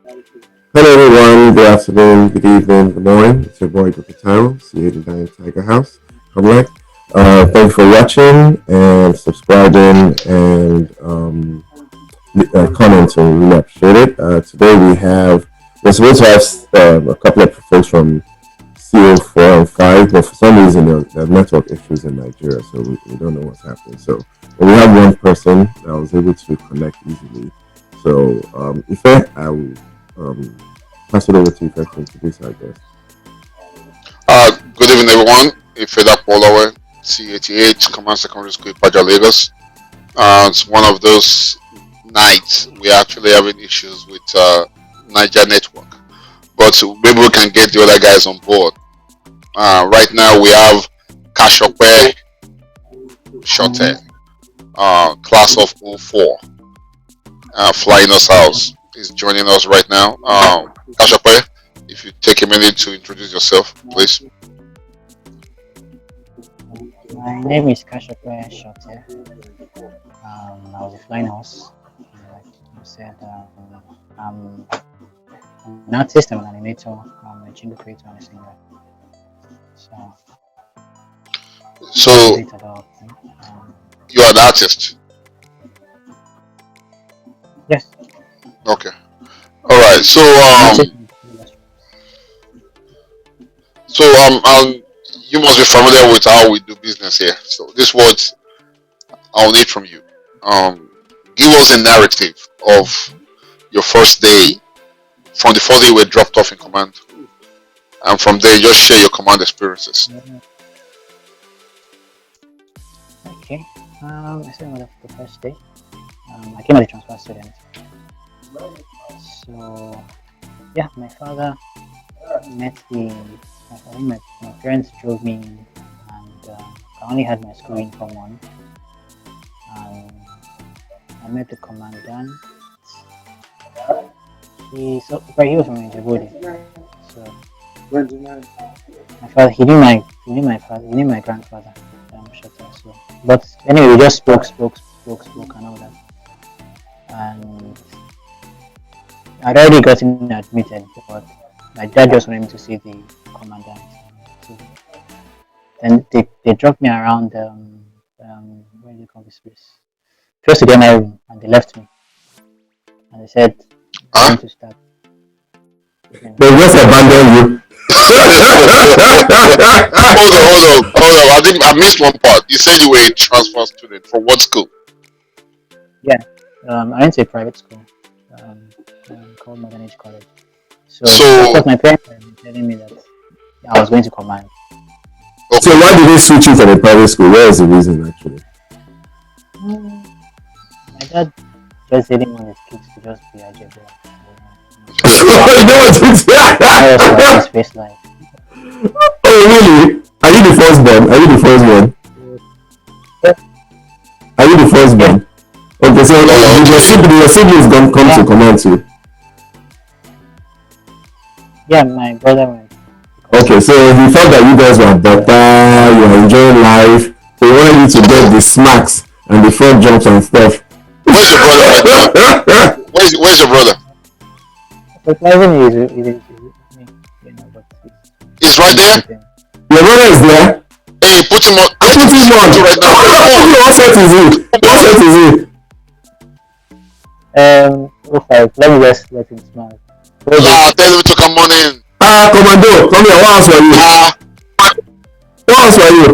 Hello everyone, good afternoon, good evening, good morning. It's your boy Dr. Taro, C09 Tiger House. Comrade. Thanks for watching and subscribing and commenting. Really appreciate it. Today we're supposed to have a couple of folks from C04 and 5, but for some reason there are network issues in Nigeria, so we don't know what's happening. But we have one person that was able to connect easily. So, Ife, I will um, pass it over to you to introduce our guest. Good evening, everyone. Ifeda Polawe, C88, Command Secondary School, Paja, Lagos. It's one of those nights we're actually having issues with Naija network, but maybe we can get the other guys on board. Right now, we have Kashope Shote, class of '04, flying us house. Is joining us right now. Kashope, if you take a minute to introduce yourself, please. My name is Kashope Shote. I was a flying horse. Like you said, I'm an artist, I'm an animator, I'm a jingle creator and a singer. So, that's a So bit about me. you're an artist. Yes, Okay. All right. So an artist in the industry. you must be familiar with how we do business here. So this is what I'll need from you. Give us a narrative of your first day from the first day you were dropped off in command, and from there just share your command experiences. Okay, I started the first day. I came as a transfer student. So, yeah, my father met I think my parents drove me and I only had my school uniform on. And I met the commandant. He was from Djibouti. So my father, he knew my grandfather. Shatta, so, but anyway, we just spoke and all that. And I'd already gotten admitted, but my dad just wanted me to see the commandant. So then they dropped me around where do you call this place? First to get my room, and they left me. And they said, "We're Huh? going to start." You know. They just abandon you. Hold on. I think I missed one part. You said you were a transfer student from what school? Yeah, I went to a private school um, called Modern Age College. So of So course my parents were telling me that I was going to command. So okay. why did they switch you from a private school? Where is the reason actually? Mm, My dad just didn't want his kids to just be algebra. You know what it is? I was like his face like. Oh really? Are you the firstborn? Are you the firstborn? Yeah, Are you the yeah, firstborn? Okay, so did Okay. your siblings come to yeah, command you? yeah. My brother went Okay, because so he felt that you guys were better, you are enjoying life, so he wanted you to get So the smacks and the front jumps and stuff. where's your brother right now? Where's your brother? surprisingly is me, but He's right he's there. sleeping. Your brother is there? Hey, put him on. Put Put him him on! on right now. Come on. What set is he? What set is he? Okay, let me just let him smile. Hold on. Tell him to come on in. Commando, come here, what else are you? Ah, What else are you?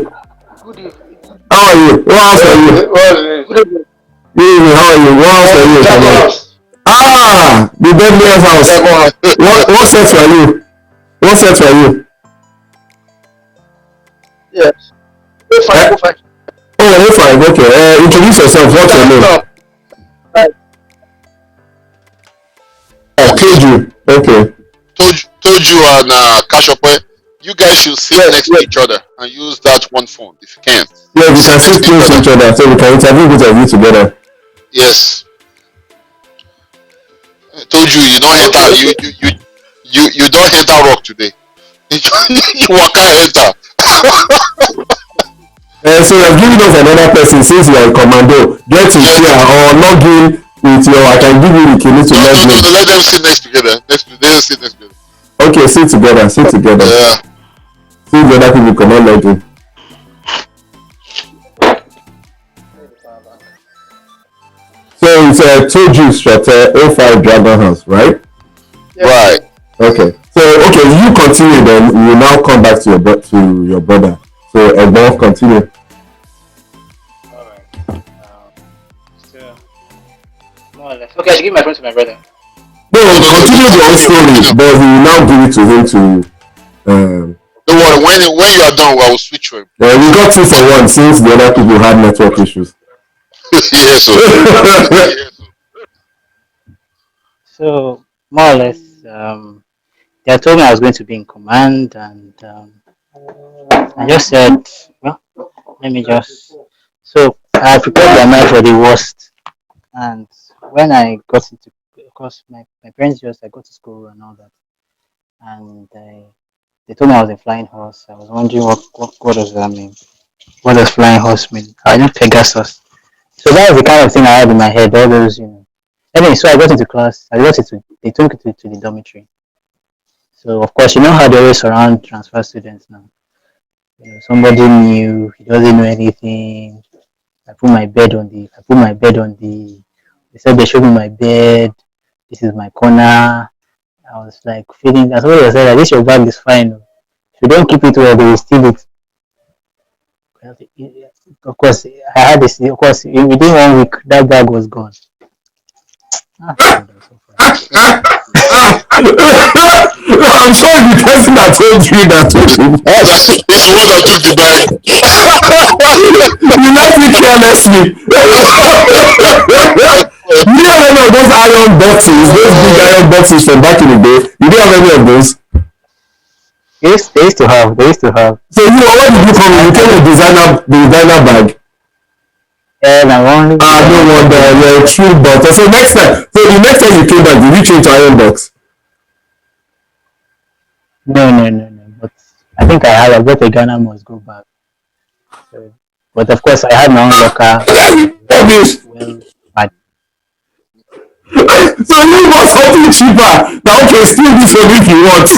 Good evening. How are you? What else are you? Good evening. Good evening, how are you? What else are you? Come on. Jaguars. The deadliest house. Jaguar. What set are you? What set are you? Yes. Go Eh? five, go five. Oh, A5, okay. Introduce yourself, what's your name? Stop. Right. Oh, Keju. Okay. Told you and Kashope, you guys should sit Yes, next to yes. each other and use that one phone if you can. Yeah, we can Sit sit next to each close to other. each other so we can interview both of you together. Yes. I told you you don't enter Okay. you don't enter rock today. You waka enter. So you're giving us another person since you are a commando. Get to Yes. share or log in with with your, I can give you the key to No, log no, no, in. no. Let them sit next together. Let them sit next together. Okay, sit together, sit together. Yeah. See the other people cannot log in. So it's told you short oh 05 Dragon House, right? Right. Okay. So okay, you continue then. We will now come back to your brother. So Egbon, continue. Alright. So more or less. Okay, I should give my phone to my brother. No, No, no, no. continue the whole story, but we will now give it to him to. Don't worry. When you are done, I will switch to him. We got 2 for 1 since the other people had network issues. Yes, sir. So more or less, they had told me I was going to be in command, and I just said, well, let me just. So I prepared my mind for the worst, and when I got into, of course, my parents just I got to school and all that, and they told me I was a flying horse. I was wondering what does that mean? What does flying horse mean? I know Pegasus. So that was the kind of thing I had in my head. All those, Anyway, so I got into class. I got into. They took me to the dormitory. So of course, you know how they always surround transfer students now. Somebody new, he doesn't know anything. I put my bed on the. They said they showed me my bed. This is my corner. I was like feeling. That's what they said. Like, this your bag is fine. If you don't keep it well, they will steal it. Of course, I had this. Of course, within 1 week, that bag was gone. Ah, God, I'm so funny. I'm sure the person that told you that took the bag. He's the one that took the bag. You left me carelessly. You don't have any of those iron boxes, those big iron boxes from back in the day. You don't have any of those. They used to have. They used to have. So what did you come in? You came with designer bag. And I only. No wonder, you're a true doctor. So the next time you came back, did you change to iron box? No, no, no, no. But I think I bought a Ghana must go back. So, but of course, I had my own locker. Rubbish. Well, but So you want something cheaper. Now okay, steal this one if you want.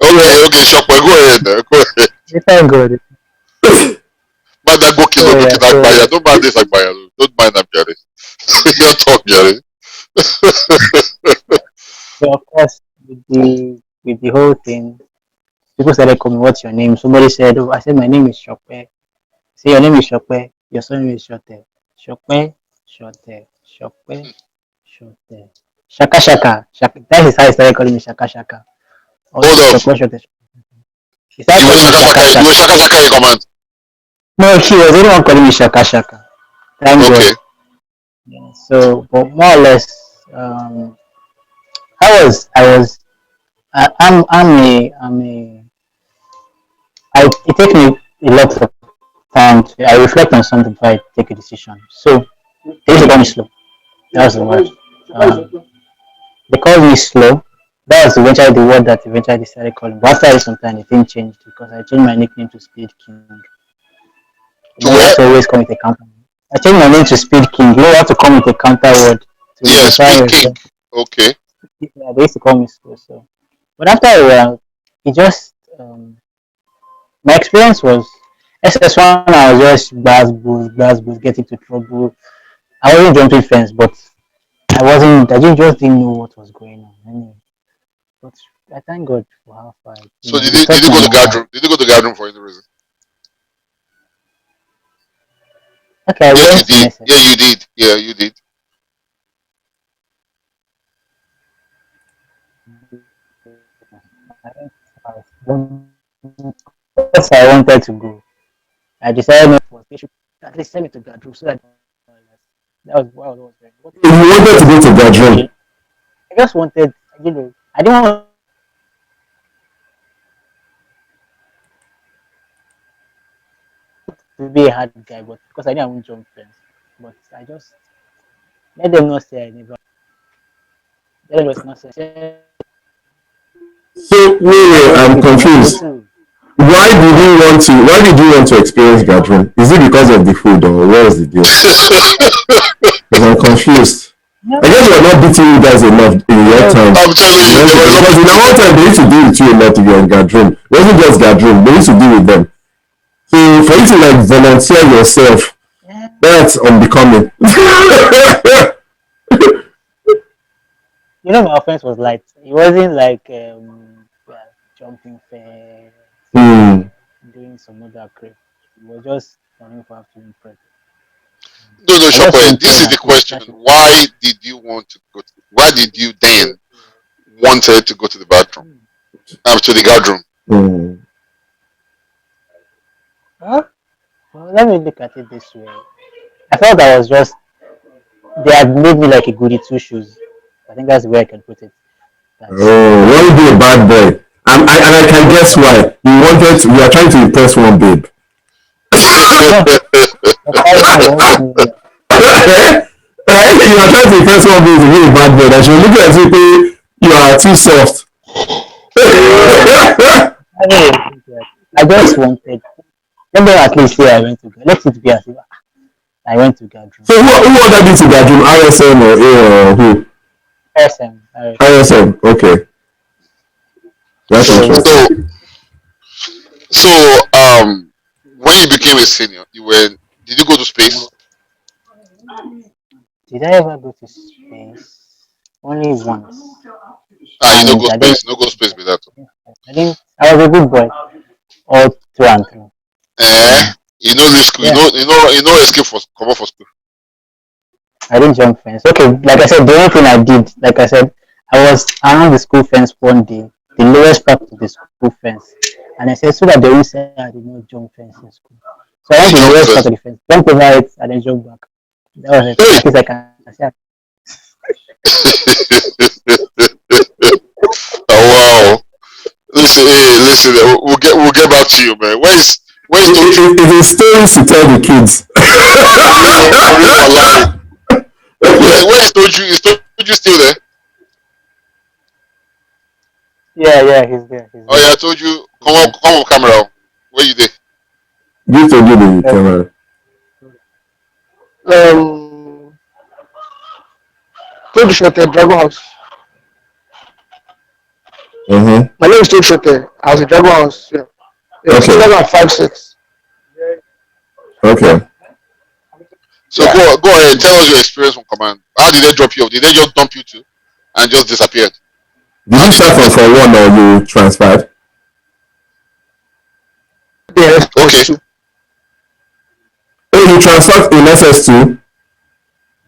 Okay, Shopper, go ahead. Go ahead. thank God. Man, that go kill So, no yeah, kill Agbaya. Don't mind this Agbaya. Don't mind them, Jerry. You talk, Jerry. so of course, with the whole thing, people started calling me, "What's your name?" Somebody said, "Oh," I said, "My name is Shokpe." Say, "Your name is Shokpe. Your surname is Shote." Shokpe, Shote, Shokpe, Shote. Shaka Shaka. Shaka. That is how he started calling me Shaka Shaka. Hold Also, up. Shokpe, Shote. He started You were calling me Shaka Shaka Shaka. You were Shaka. Shaka Shaka in command. No, he was the only one calling me Shaka Shaka. Thank God. Okay. Yeah, so, but more or less, I'm a, it takes me a lot of time I reflect on something before I take a decision. So, they used to call me slow. That's the word. They called me slow. That was eventually the word that eventually they started calling. But after some time, the thing changed because I changed my nickname to Speed King. To You have where? to always come with a counter. I changed my name to Speed King. You have to come with a counter word to Yeah, identify Speed King. yourself. Okay. Yeah, they used to call me slow. So, but after a while, it just my experience was SS1. I was just blast boost, get into trouble. I wasn't jumping fence, but I wasn't. I just didn't know what was going on. Anyway, but I thank God for how far. So did It you did taught you me go to more guard life. room? Did you go to guard room for any reason? Okay, I Yes, you went in did. SS. Yeah, you did. Yeah, you did. Yes, I wanted to go. I decided not to. They should at least send me to Gadru so that that was what I was doing. But You wanted to go to bedroom. I just wanted, I didn't want to be a hard guy, but because I knew I wouldn't jump fence. But I just let them not say I never. Let them not say. So wait, I I'm want to confused. go. Why did you want to experience gathering? Is it because of the food or what was the deal? Because I'm confused. I guess we're not beating you guys enough in your time. I'm telling you, there was Because in our own time they used to deal with you a lot to get in gathering. It wasn't just gathering, they used to deal with them. So for you to like volunteer yourself, that's unbecoming. My offense was light. It wasn't like jumping fence, Hmm. doing some other crap. It was just running for afternoon prep. no, no, I just Shokwe. wanted This is the at least question. that should Why did you want to go? Why did you then wanted to go to the bathroom? To the guard room. Hmm. Huh? Well, let me look at it this way. I felt I was just they had made me like a goody two shoes. I think that's the way I can put it. That's Oh, why you be a bad boy? And I can guess why. You are trying to impress one babe. no, but I want to You are trying to impress one babe to be a bad boy. That she will look at you say you are too soft. I don't know. I just wanted let me at least say I went to God. Let it be as if I went to God room. So who ordered you to that room? RSM or A or who? SM. RSM. Okay, that's So So, interesting. so when you became a senior, you were. Did you go to space? did I ever go to space? Only once. You no And go I didn't space. No go space with that. I was a good boy all through and through. You know leave school. Yeah. You know escape for come out for school. I didn't jump fence. Okay, like I said, the only thing I did, like I said, I was around the school fence one day, the lowest part of the school fence. And I said, so that they won't say I did not jump fence in school. So I And went you to the jump lowest part first. of the fence, jumped over it, and then jumped back. That was it. Hey. At least I can say Oh wow. Listen, hey, listen. We'll get back to you, man. Where's Toju? It is stories to tell the kids. Real alive. Where is Toju? Is Toju still there? yeah, he's there. Oh yeah, I told you. He's there. Come on, camera. Where you there? You told you the Okay. camera. Um, Told Shorter, Dragon House. Uh-huh. My name is Told Shorter. I was in Dragon House. Yeah. It was Okay. 2005-6. Okay. So go ahead. Tell us your experience from command. How did they drop you off? Did they just dump you too, and just disappeared? Did How you did start you from get? for one or you transferred? Yes, Okay. yes, Oh, you transferred in SS2?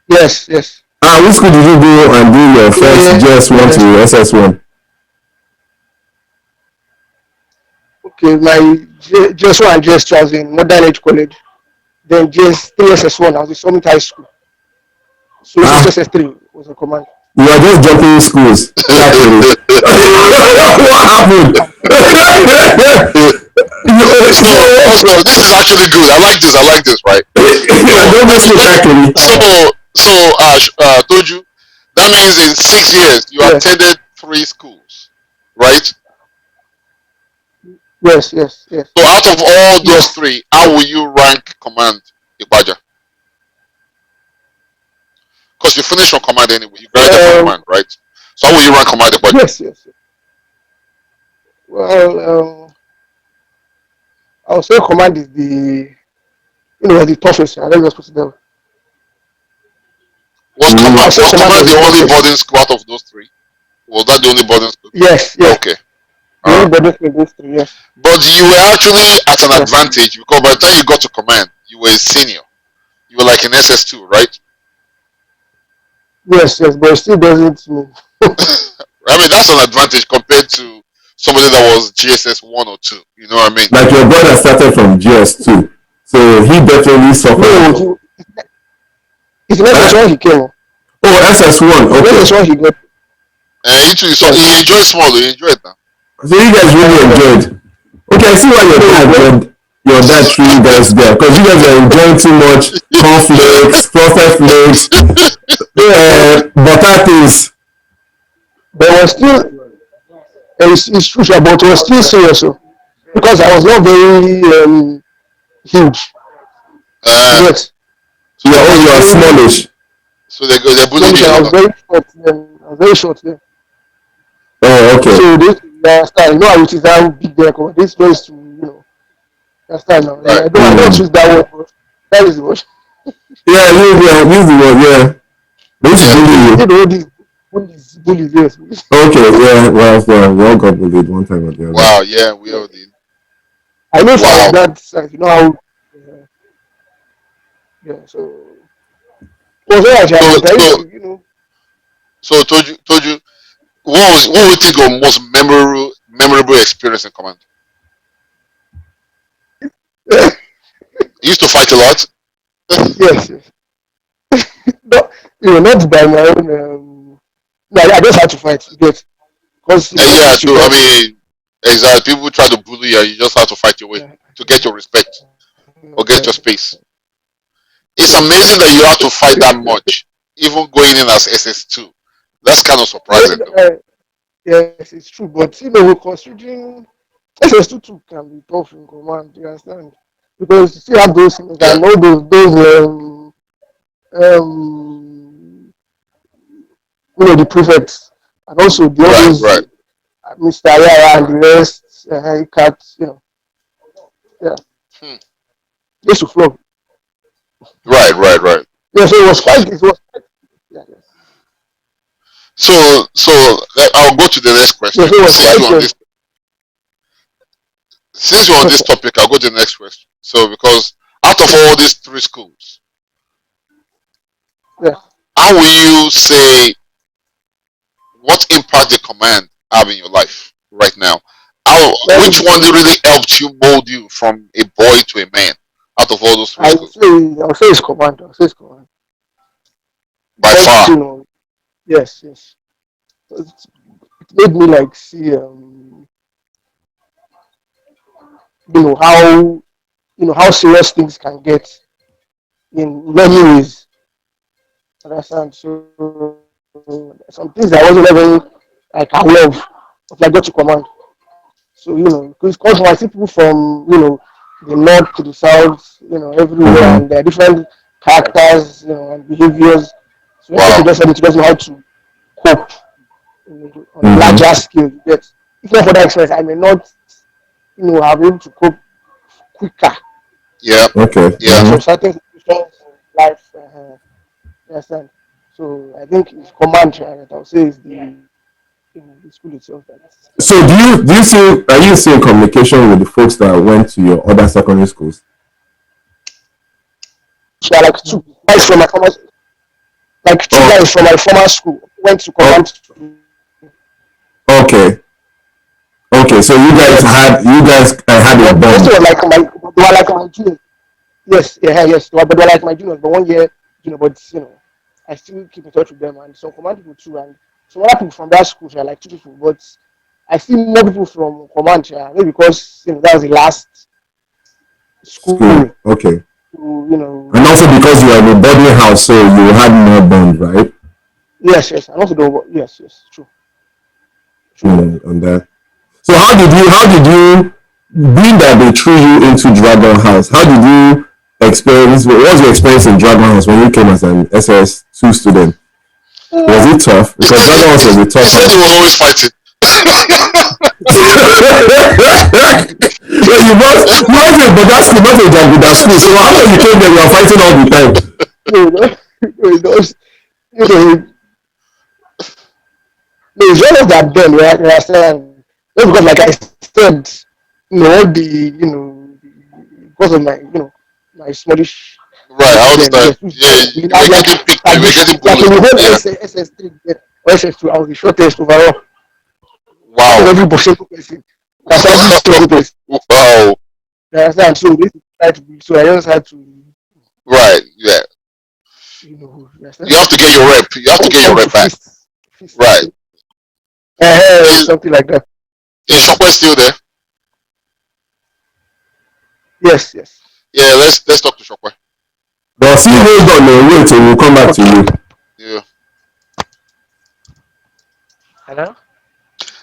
yes. Which school did you go and do your first Yeah, GS1 yes. to SS1? Okay, my GS1 and GS2 I was in Modern Age College. Then GS3 SS1 I was in Summit High School. So Ah, SS3 was a command. you are just jumping schools. Shakiri. What happened? So, So, this is actually good. I like this, right? you are So, just Shakiri. told you. That means in 6 years you Yes, attended 3 schools, right? yes. So out of all those Yes. three, how will you rank command Ibaja? Because you finished from command anyway. You graduated from Um, command, right? So how will you rank command Ibaja? yes. Well, I would say command is the toughest. I don't just put it that way. Was I'll command say was command command was the the only toughest. boarding school out of those three? Was that the only boarding school? Yes. Okay. The only Uh, body for those three, yes. but you were actually at an Yes. advantage because by the time you got to command, you were a senior. You were like in SS2, right? Yes, but it still doesn't mean. I mean, that's an advantage compared to somebody that was GSS 1 or 2. You know what I mean? Like your brother started from GS2. So he definitely suffered. No, it's not Huh? SS1 he came. Oh, SS1. It's not Okay. SS1 he got. And you too, so Yes. you enjoyed small, you enjoyed that. So you guys really enjoyed. Okay, I see why your dad threw you guys there. Because you guys are enjoying too much cornflakes, frosted flakes, butter things. But it was still, it's true, sha, but it was still serious. So because I was not very huge. Uh, Yes, so Yeah, they oh, I you was are bully, very smallish. so they bullied smallish you and a I was lot. very short then. I was very short then. Oh, okay. So this you understand, you know how it is how big they are. This place to you understand now. Right. I don't Mm. choose that word, but that is the word. Yeah, use the word. Yeah, they used to Yeah. bully You you. know these bullies, yes. Okay, yeah. Well, we all got bullied one time or the other. Wow. Yeah, we Yeah. all did. I know if I was Wow. that size, you know how yeah, so it was alright, yeah, So but I used so to, so told you what would you think of most memorable experience in command? You used to fight a lot. yes, yes. No, not by my own no, I just had to fight, you get because Yeah, this true. I without mean, exactly. People try to bully you. You just have to fight your way yeah, to get your respect or get yeah, your space. It's yes. amazing that you have to fight that much, even going in as SS2. That's kind of surprising, though. Yes, it's true, but we're considering SS22 can be tough in command, you understand? Because you still have those things Yeah. and all those the prefects and also the all Right. those Right. Mr. Ayara and the rest, cat, yeah, Hmm. just to flow. Right. Right. Right. Yeah, so yeah, yeah. I'll go to the next Yeah, question. so it was quite Since you're on this okay. topic, I'll go to the next question. So, because out of all these three schools, Yeah. how will you say what impact the command have in your life right now? Which Um, one really helped you mold you from a boy to a man out of all those three schools? I'll say it's command. I'll say it's command. By Because far. yes, yes. It made me like see how how serious things can get in many Mm, ways. Understand? So some things I wasn't even like aware of like got to command. So because I see people from the north to the south, everywhere, Mm-hmm. and there are different characters, and behaviors. So I think you wow. just need to just know how to cope on a Mm-hmm. larger scale. You get if not for that experience, I may not have been able to cope quicker Yeah. Okay. Yeah. in some Mm-hmm. certain situations in life. You understand? So I think it's command that I'll say is the school itself that So are you still in communication with the folks that went to your other secondary schools? so I like two guys from my former like two Oh, guys from my former school went to oh, command to okay. Okay, so get you guys had a but those two bond. were like they were like my juniors. Yes, yeah, yes, but they were like my juniors, but 1 year, but I still keep in touch with them and some command people too and some other people from that school, like two people, but I see more people from command, maybe because that was the last School. school Okay. to, And also because you are in a boarding house, so you had more bond, right? yes, yes, and also yes, yes, true, true. On that. So how did you being that they threw you into Dragon House, how did you experience what was your experience in Dragon House when you came as an SS2 student? Was it tough? He, Because Dragon House was a he tough said he house. was always fighting. Well, you must say, but that's not a Jaguda school. So how come you came there, you are fighting all the time? No, no, no, it was, no, it's one of that then, right? You understand? Just because, like I said, all because of my smallish Right, height I then, understand. yes, Yeah, we you have were getting picked, you were getting like in bullied. the whole Yeah. SS3 or SS2, I was the shortest overall. Out of Wow. every single person, that's every single person. Wow. You understand? So this is try to be, so I just had to, Right. Yeah. you You understand? have to get your rep. You have to get your Come to rep back. feast, Right. Is something like that. is Yes, Shopper still there? yes, yes. Yeah, let's talk to Shopper. But see, hold on, wait till we'll come back to Okay. you. Yeah. Hello.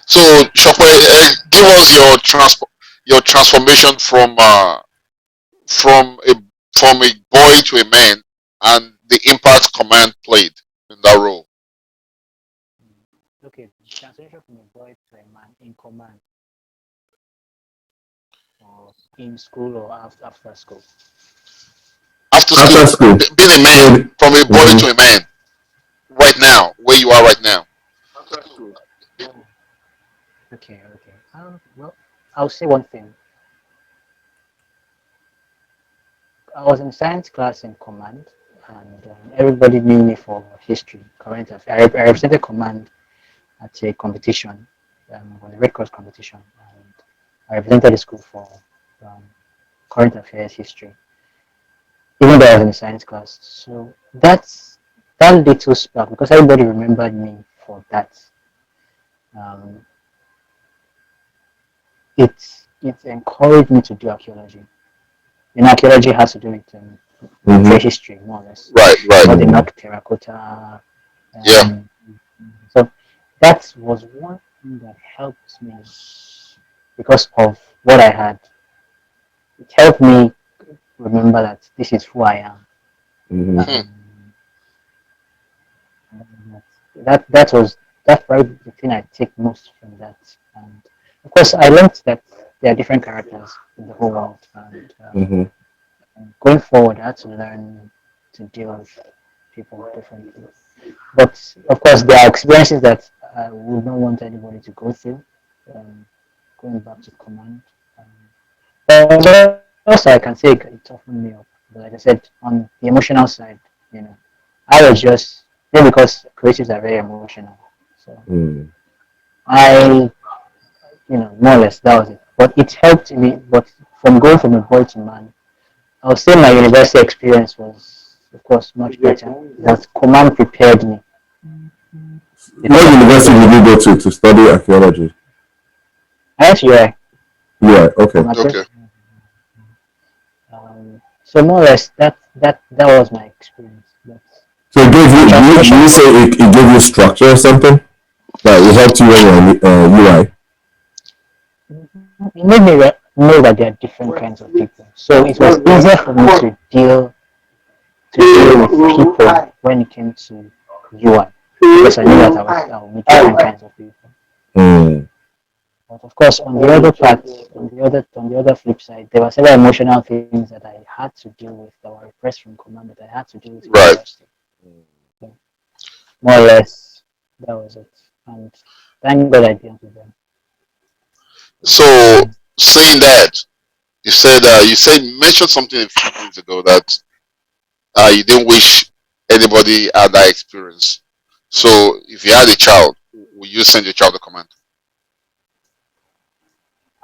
So Shopper, give us your transport. your transformation from a from a boy to a man, and the impact command played in that role. Okay, translation from a boy to a man in command, or in school, or after school. After After school, school. being a man, from a boy to Mm-hmm. a man, right now, where you are right now. Oh, okay. Well, I'll say one thing. I was in science class in command, and everybody knew me for history, current affairs. I represented command at a competition, was a Red Cross competition, and I represented the school for um, current affairs history, even though I was in science class. So that little spark, because everybody remembered me for that. Um, it encouraged me to do archaeology. Archaeology has to do with Mm-hmm. prehistory, more or less. Right, right. What they Mm-hmm. knock terracotta. Yeah. Um, so that was one thing that helped me because of what I had. It helped me remember that this is who I am. Mm-hmm. Hmm. That was that's probably the thing I take most from that. And of course, I learned that there are different characters in the whole world, Mm-hmm. and going forward, I had to learn to deal with people differently. But of course, there are experiences that I would not want anybody to go through. Um, Going back to command. But also, I can say it toughened me up. But like I said, on the emotional side, you know, I was just maybe because creatives are very emotional. So Mm-hmm. I, more or less that was it. But it helped me. But from going from a boy to man, I would say my university experience was, of course, much better. That command prepared me What because of the university did experience. you go to study archaeology? I actually, Yeah. Okay. Okay. so more or less that was my experience. But So it gave the you. Do you translation, say it gave you structure or something? Like it helped you when you're in UI. it made me know that there are different kinds of people. So it was easier for me to deal with people when it came to UI because I knew that I would meet different kinds of people. Mm. But of course, on the other part, on the other flip side, there were several emotional things that I had to deal with that were repressed from command that I had to deal with in Right. university. So more or less, that was it. And thank God I dealt with them. So, saying that, you said mentioned something a few minutes ago that you didn't wish anybody had that experience. So, if you had a child, would you send your child to command?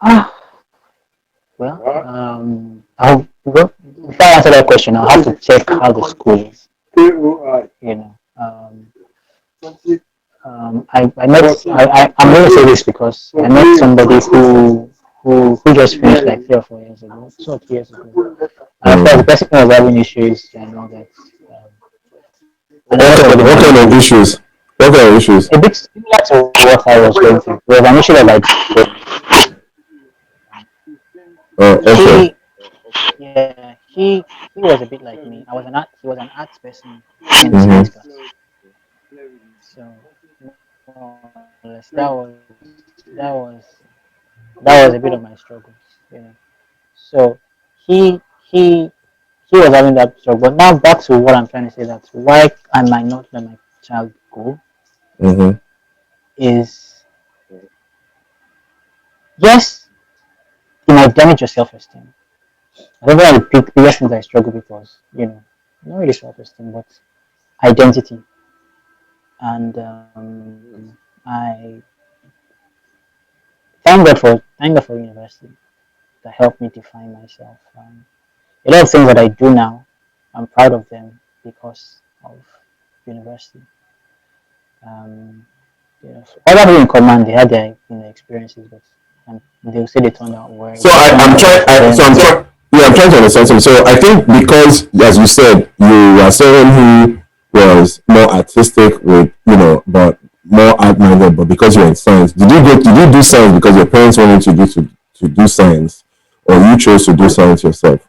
Ah, well, before I answer that question, I'll have to check how the school is. You know, I'm going to say this because I met somebody who just finished like 3 or 4 years ago, 2 or 3 years ago. And of course, the Mm. person was having issues and all that. And I What also kind? told him What that kind of issues? What kind of issues? a bit similar to what I was going through. There was an issue that like Okay. he, yeah, he was a bit like me. He was an arts person in the Mm-hmm. science class. So more or less, that was a bit of my struggles. So he he he was having that struggle. But now back to what I'm trying to say, that why I might not let my child go Mm-hmm. is, yes, it might damage your self-esteem. I think one of the biggest things I struggled with was, not really self-esteem, but identity. And I thank God for university that helped me define myself. A lot of things that I do now, I'm proud of them because of university. Um, Other people in command, they had their experiences, but they'll say they turned out well. So They I, turned I'm out trying. for So them. I'm trying. Yeah, I'm trying to understand something. So I think because, as you said, you are someone who was more artistic with, but more art minded. But because you're in science, did you do science because your parents wanted you to to do science, or you chose to do science yourself?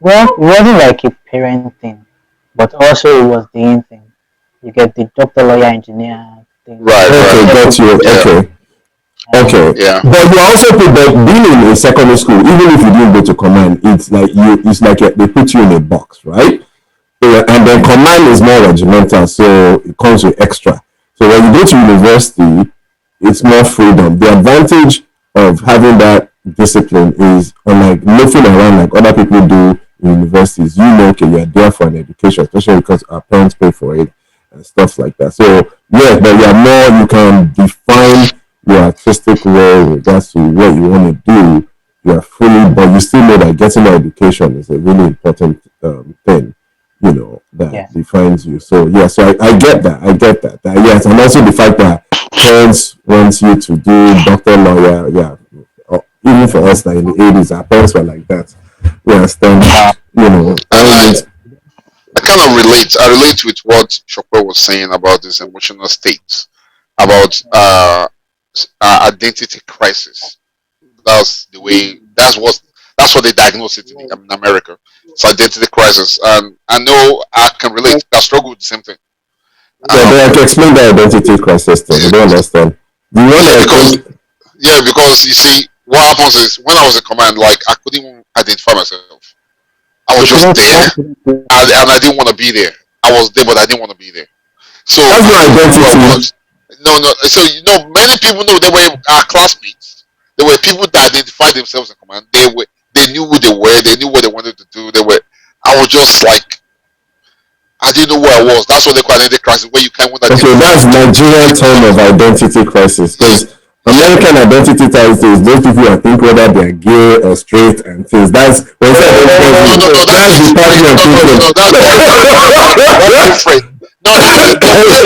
Well, it wasn't like a parent thing, but also it was the in thing. You get the doctor, lawyer, engineer thing. Right, Okay, right. got you. Yeah, Okay. Okay, yeah. but you also put that being in a secondary school, even if you didn't go to command, they put you in a box, right? Yeah, and then command is more regimental, so it comes with extra. So when you go to university, it's more freedom. The advantage of having that discipline is unlike moving around like other people do in universities. You know, okay, you're there for an education, especially because our parents pay for it and stuff like that. So yeah, but you're more, you can define your artistic role in regards to what you want to do. You're fully, but you still know that getting an education is a really important thing, that Yes. defines you. So yeah, so I get that. I get that. Yes, and also the fact that parents want you to do doctor, lawyer. Yeah, even for us, like in the 80s, our parents were like that. We understand, And and I kind of relate. I relate with what Shokwe was saying about this emotional state, about identity crisis. That's the way. That's what they diagnose it in America. It's identity crisis, and I know I can relate. I struggle with the same thing. yeah, Um, they have to explain the identity crisis thing. I don't understand. Do you want yeah, to because explain? you see, what happens is when I was in command, like I couldn't even identify myself. I was You just couldn't, there, why couldn't and I didn't want to be there. I was there, but I didn't want to be there. So That's I not didn't know who I identity. was. No, no. So many people know they were our classmates. There were people that identified themselves in command. They knew who they were. They knew what they wanted to do. They were. I was just like I didn't know where I was. That's what they call identity crisis, where you can't Okay, identify. that's Nigerian term of identity crisis. Because Yeah. American identity crisis is those people that think whether they're gay or straight and things. That's when you say No, identity no, no. crisis, That's that's the different. party of No, no, no, thinking. no. That's different. No, no, no. Exactly.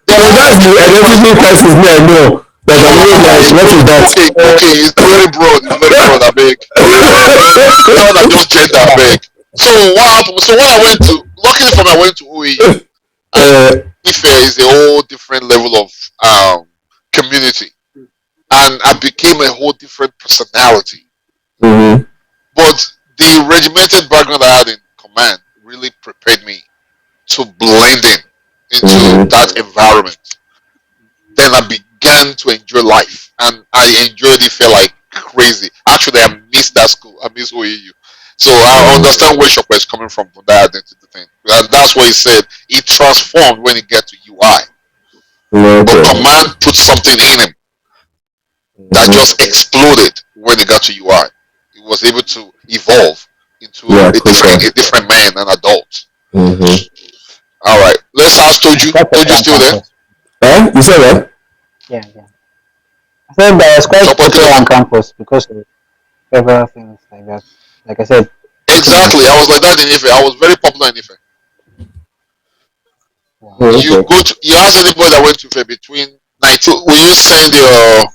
They're So all that's the identity crisis me I know. That I'm always like, what is that? okay, okay. It's very broad. It's very broad. I beg. No, not just gender. I beg. So what happened? So when I went to, luckily for me, I went to OAU, and uh, Ife is a whole different level of community, and I became a whole different personality. mm-hmm, But the regimented background I had in command really prepared me to blend in into mm-hmm. that environment. Then I began to enjoy life, and I enjoyed it. Felt like crazy. Actually, I miss that school. I miss OAU. So I understand where Shopper is coming from that identity thing. And that's what he said. It transformed when it get to UI. But Okay. command put something in him that Mm-hmm. just exploded when it got to UI. He was able to evolve into Yeah, quicker. a different man, an adult. Mm-hmm. All right, let's ask I Toju. quite Toju popular on still there? campus. Huh? You said what? Yeah, yeah. I said that I was quite Shopper popular on Kilo. campus because of several things like that. Like I said, working in Exactly. I was schools. like that in Ife. I was very popular in Ife. Wow. Oh, You okay. go to you ask anybody that went to Ife between 19. Will you send your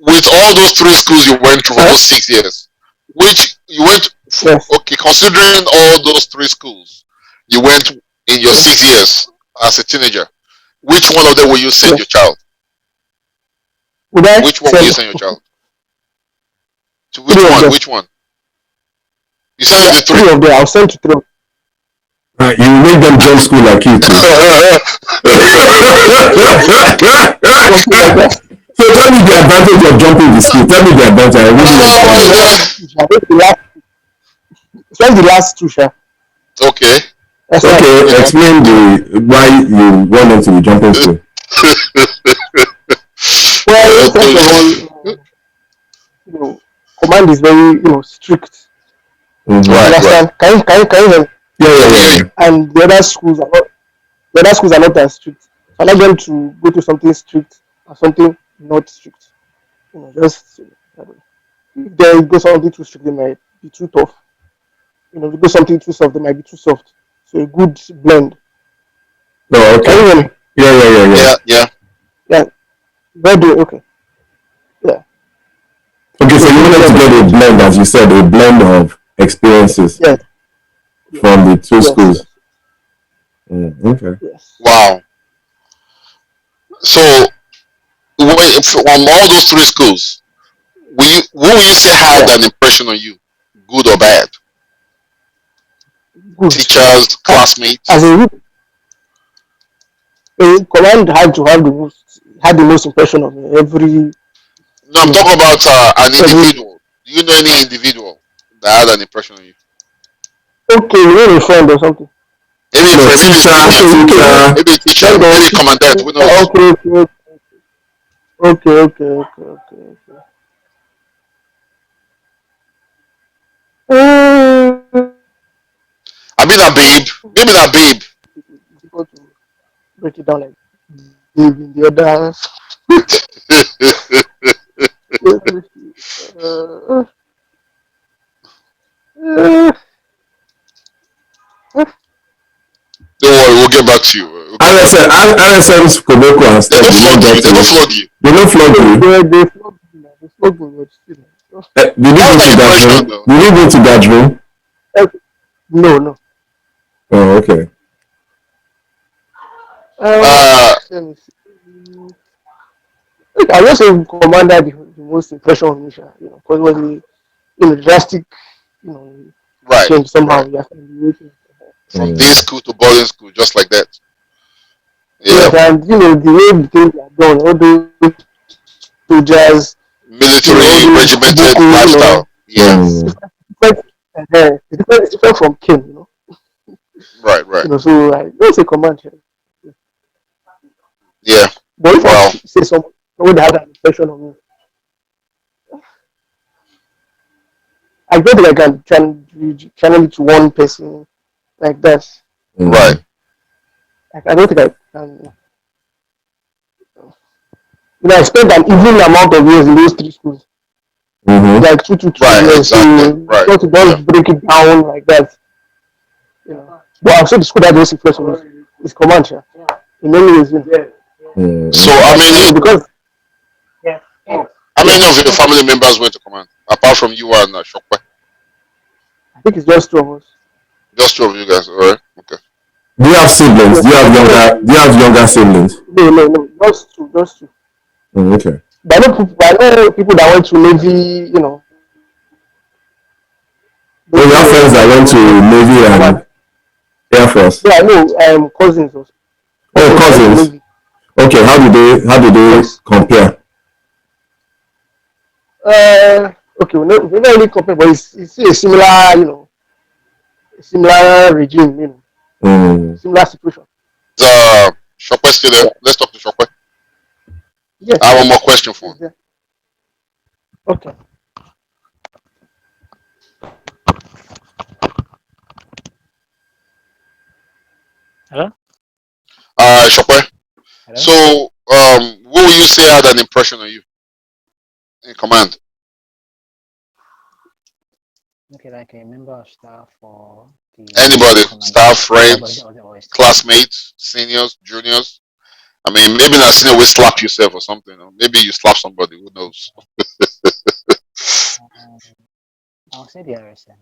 with all those three schools you went through for Huh? those 6 years? Which you went Yes. okay, considering all those three schools you went in your 6 years as a teenager, which one of them will you send your Yes. child? Would I Which one will you send send your child? To which three of one? them? Which one? You send Yeah, them to three. three of them. I'll send to three. You make them jump school like you too. Something like that. So tell me the advantage of jumping the school. Tell me the advantage. I really want to know. Just the last two, sha. Okay. That's right. Okay, explain the why you want them to be jumping school. Well, first of all, command is very, strict. You Mm-hmm. Right, right. understand? Can you hear me? Yeah, Yeah, yeah, we yeah, hear you. yeah. And the other schools are not as strict. So I like them to go to something strict and something not strict. Just if they go something too strict, they might be too tough. If they go something too soft, they might be too soft. So a good blend. Oh, Can okay. you hear me? Yeah, yeah, yeah, yeah. Yeah, yeah. Yeah, very okay. Yeah, Okay, so so a you good wanted to blend of get a both. blend, as you said, a blend of experiences Yes, from the two yes, schools. yes, Okay. yes. Wow. So when from all those three schools, who will you say had Yeah, an impression on you, good or bad? good. Teachers, As classmates? a command had to have the most impression of me No, I'm you know talking about an every. individual. Do you know any individual that had an impression on you? Okay, you need a friend or something. Maybe a No, friend, maybe a teacher, Okay, student, okay, teacher. maybe a teacher, friend or maybe a commandant. Who knows? okay, okay. I mean, a babe. Maybe that babe. Difficult to break it down like in the other. Let me see. Uh, Don't worry, we'll get back to you. We'll get back to you. RSM's Koboko and They stuff don't did not flog you. get They don't you. flog you. They don't flog you. they flog me, but Did you That go was to an impression, Gadrin? though. Did you go to Gadrin? no. Oh, okay. Uh, Let me see. I just say commander the most impression on me, because it was drastic, you know, right, change somehow. right. You have to be waiting. From day school to boarding school, just like that. Yeah, Yes, and the way the things are done, all those soldiers, all military, those regimented kuboku, lifestyle. Yeah, Mm. different, it's different from king, right, right. So I don't say command. Yeah. But if I Well, say someone that has an impression on me, I don't think I can channel it to one person like that. right. Mm. Like, I don't think I can. I spent an even amount of years in those three schools, Mm-hmm. like 2 to 2 Right, years. So exactly. Right. not to Yeah. just break it down like that. But I'm sure the school that most impressed me is command. In many ways, So, Mm. how Okay. many because how yeah, many of your family members went to command apart from you and Shokwe? I think it's just two of us. Just two of you guys. All right. Okay. Do you have siblings? Yes, Do you have younger? Do you have younger siblings? no, just two. Mm, okay. But I know people that went to Navy, Oh, those you have friends that went to Navy command. and Air Force. Yeah, I know cousins also. Oh, Cousins that went to cousins. Navy. Okay. How do they Yes. compare? Okay, we not really compare, but it's still a similar, similar regime, Mm. similar situation. Is Shokwe still there? Yeah. Let's talk to Shokwe. I Yes, have one yes. more question for It's him. there. Okay. Hello? Shokwe. Hello? So, who will you say had an impression on you in command? Okay, like a member of staff or the Anybody, commander. staff, friends, Or staff. classmates, seniors, juniors. I mean, maybe not senior will slap yourself or something. Or maybe you slap somebody. Who knows? Um, I'll say the RSM.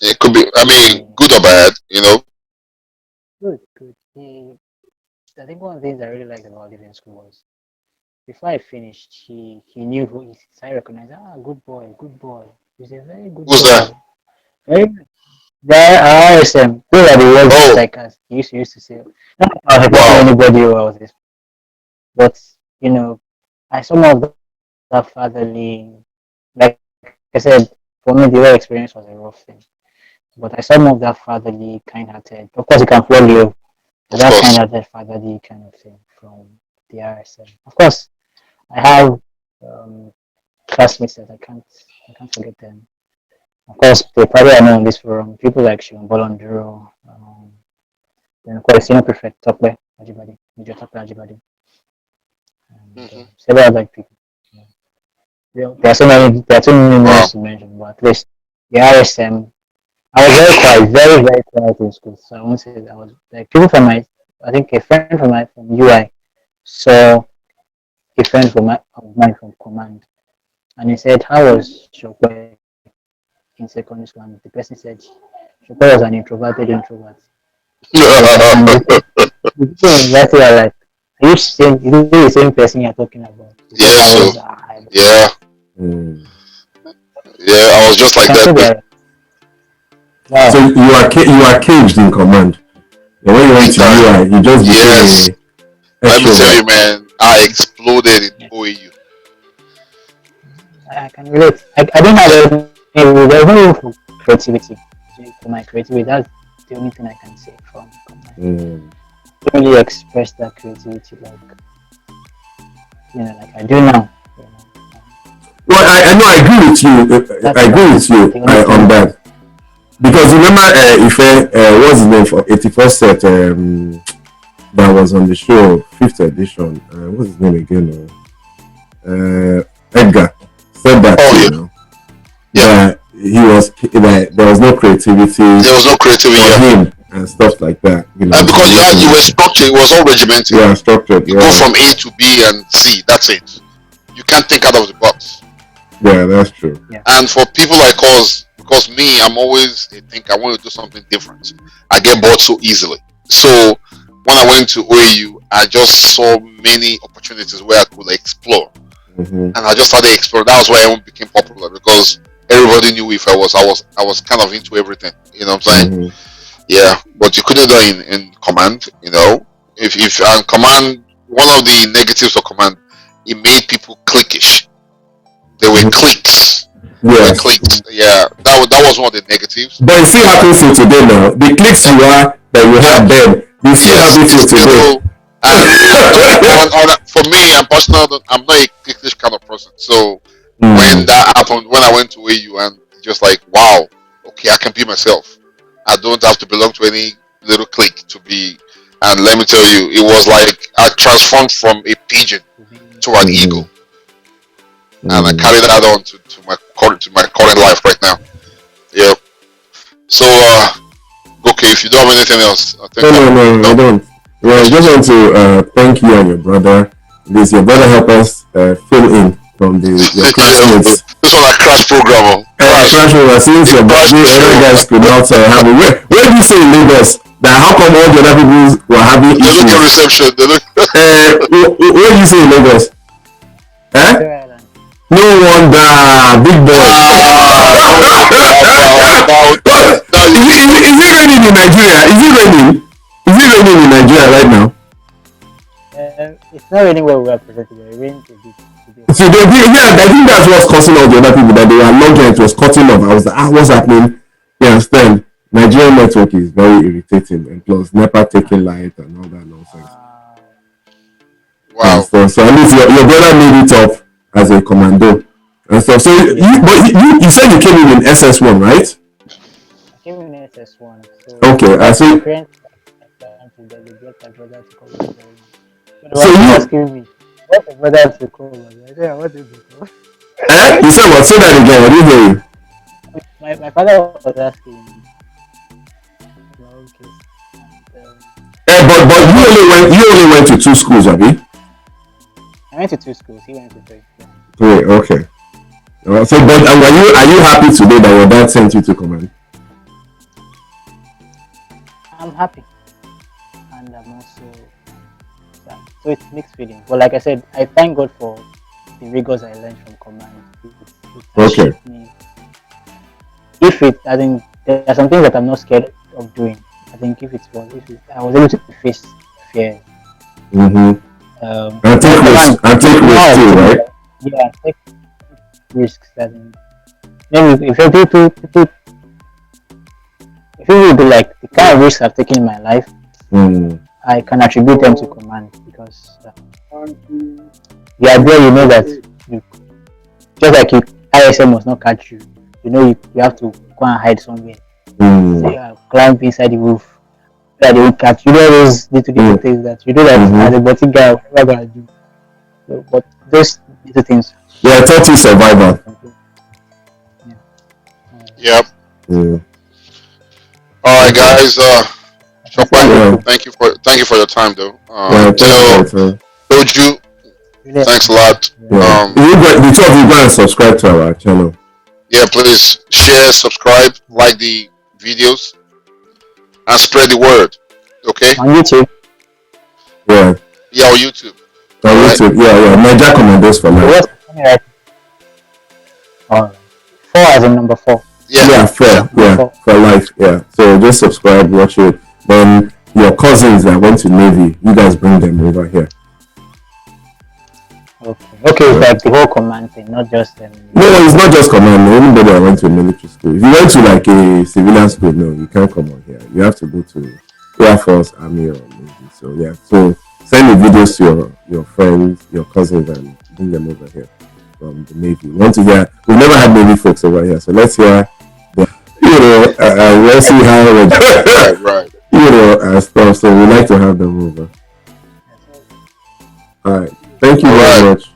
It could be. I mean, He, good or bad. You know. good. I think one of the things I really liked about living in school was before I finished, he knew who he started recognizing. Ah, good boy. He's a very good Who's that? boy. Very good. There are RSM. Those are the words Oh, like as he used to say. Not that I was replacing wow. anybody who was this, but I some of that fatherly, like I said, for me the whole experience was a rough thing. But I saw more of that fatherly, kind-hearted. Of course, you can fall you, but Of that course. kind-hearted, fatherly kind of thing from the RSM. Of course, I have classmates that I can't forget them. Of course, they probably are known on this forum. People like Shion Bolonduro, then of course, senior prefect Tokwe Ajibadi, Major Tokwe Ajibadi, and Hmm. several other people. There are so many, there are too many Wow. names to mention, but at least the RSM. I was very quiet, very, very quiet in school. So I won't say that I was like people from I think a friend from UI saw a friend of mine from command, and he said, "How was Shokwe in secondary school?" And the person said, "Shokwe was an introverted introvert." So, and the people in university are like, Is it the same person you're talking about? Because Yeah, I so was, yeah, Mm. yeah, I was just like can that. say Big, that. Wow. So you are caged in command. And when you went big to time. UI, you just Yes. became a Let me tell you, extrovert. man, I exploded in Yeah, OAU. I can relate. I don't have any. There's no room for creativity. For my creativity, that's the only thing I can say from command. Mm. I don't really express that creativity like I do now. Well, I know I agree with you. That's I agree with you the only on thing. that because remember, if what's his name for 81st set that was on the show, fifth edition. What's his name again? Edgar said that Oh too. yeah, You know yeah. that that there was no creativity There was no creativity. for Yeah, him and stuff like that. You know, because you were structured. It was all regimental. yeah, structured. You go Yeah, from A to B and C. That's it. You can't think out of the box. yeah, that's true. And for people like us, because me, I'm always I think I want to do something different. I get bored so easily. So when I went to OAU, I just saw many opportunities where I could explore, Mm-hmm. and I just started exploring. That was why I became popular because everybody knew if I was kind of into everything. You know what I'm saying? Mm-hmm. Yeah, but you couldn't do it in command. You know, if command, one of the negatives of command, it made people cliquish. There were Mm-hmm. cliques. There were Yes. cliques. Yeah, that was one of the negatives. But it still happens till today now. The clicks you are that you Yeah, had then, you still yes, have it till it's today. still. And for me, I'm personal. I'm not a cliquish kind of person. So when Mm. that happened, when I went to AU, and just like, wow, okay, I can be myself. I don't have to belong to any little clique to be. And let me tell you, it was like I transformed from a pigeon to an Mm-hmm. eagle, and I Mm. carry that on to my current life right now. Yeah. So, okay, if you don't have anything else, I think I'm No, I done don't. for Well, I just questions. want to thank you and your brother. Your brother helped us fill in from your Yeah, classmates. this was a crash program. Oh. Crash. Crash over since We your crashed the the other show. guys could not have it. Where do you say in Lagos? That how come all the other people were having They look at issues? reception. They look. Where do you say in Lagos? Eh? Victoria Island. No wonder, big boy. Now you Is it raining in Nigeria? Is it raining? Is it raining in Nigeria right now? It's not raining where we are present, but it rains a bit today. So yeah, I think that's what's causing all the other people that they were logging. It was cutting off. I was like, what's happening? You understand? Nigerian network is very irritating, and plus NEPA taking light and all that nonsense. And wow. so at least your brother made it up as a commando and stuff. So you said you came in SS1, right? I came in SS1, so Okay, I my see. parents are trying to delegate my brother to come over. So they So were you asking me, what's the brother to come over? I said, I want him to come. you said what? Say that again. I didn't hear you. My father was asking me, my own case. And, But you only went to two schools, Abi? I went to two schools, he went to three. Yeah. Three. Okay. So, but are you happy today that your dad sent you to command? I'm happy, and I'm also sad. So it's mixed feelings. But like I said, I thank God for the rigors I learned from command. It has Okay. shaped me. I think there are some things that I'm not scared of doing. I think I was able to face fear. Mm-hmm. And take risks. And take risks too, right? Yeah, take risks. And maybe if people will be like the kind of risks I've taken in my life, I can attribute them to command because the idea you know that you just like ISM must not catch you. You know you have to go and hide somewhere. So climb inside the roof that they will catch you. Know those little things that you do that as a body guy, what gonna do. So, but those little things. Yeah, I thought you survivor. Yep. Yeah. All right, guys. Yeah. Thank you for your time, though. Thank Doju, thanks a lot. Yeah. The two of you go and subscribe to our channel. Yeah, please share, subscribe, like the videos, and spread the word. Okay. On YouTube. Yeah. Yeah, on YouTube. On All right. YouTube. Yeah. Naija Commandos for life. What? Let me write. Alright. 4 as in number 4. Yeah. Yeah, for life. Yeah. So just subscribe, watch it. Then your cousins that went to Navy, you guys bring them over here. Okay. Okay, it's like the whole command thing, not just No, it's not just command. No, anybody that went to a military school. If you went to like a civilian school, no, you can't come on here. You have to go to Air Force, Army, or Navy. So yeah. So send the videos to your friends, your cousins, and bring them over here from the Navy. We want to hear. We've never had Navy folks over here, so let's hear. Let's see how right. and stuff. So we like to have them over. All right. Thank you All very right. much.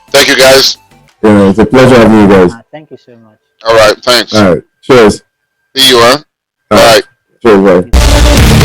Thank you, guys. Yeah, it's a pleasure having you guys. Thank you so much. All right. Thanks. All right. Cheers. See you, huh? All All right. right. Cheers, bye.